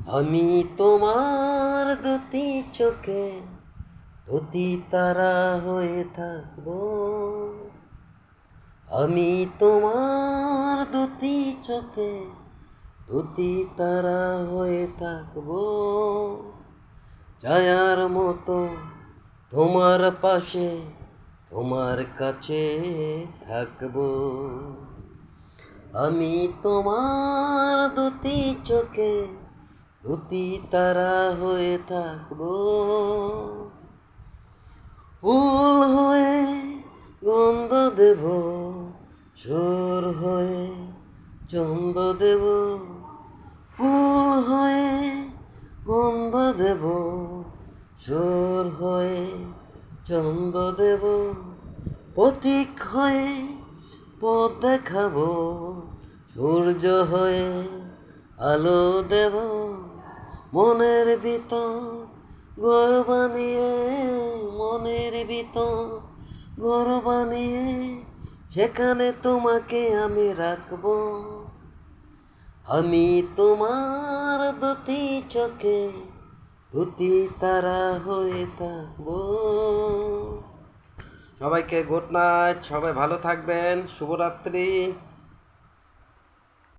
আমি তোমার দুটি চোখে দুটি তারা হয়ে থাকবো। আমি তোমার দুটি চোখে দুটি তারা হয়ে থাকবো। ছায়ার মতো তোমার পাশে তোমার কাছে থাকবো। আমি তোমার দুটি চোখে দুটি তারা হয়ে থাকবো। ফুল হয়ে গন্ধ দেব, সুর হয়ে চন্দ দেব। ফুল হয়ে গন্ধ দেব, সুর হয়ে চন্দ দেব। প্রতীক হয়ে পথ দেখাবো, সূর্য হয়ে আলো দেব। মনের ভিতর ঘর বানিয়ে, মনের ভিতর ঘর বানিয়ে সেখানে তোমাকে আমি রাখবো। আমি তোমার দুটি চোখে দুটি তারা হয়ে থাকবো। সবাইকে গুড নাইট, সবাই ভালো থাকবেন, শুভরাত্রি।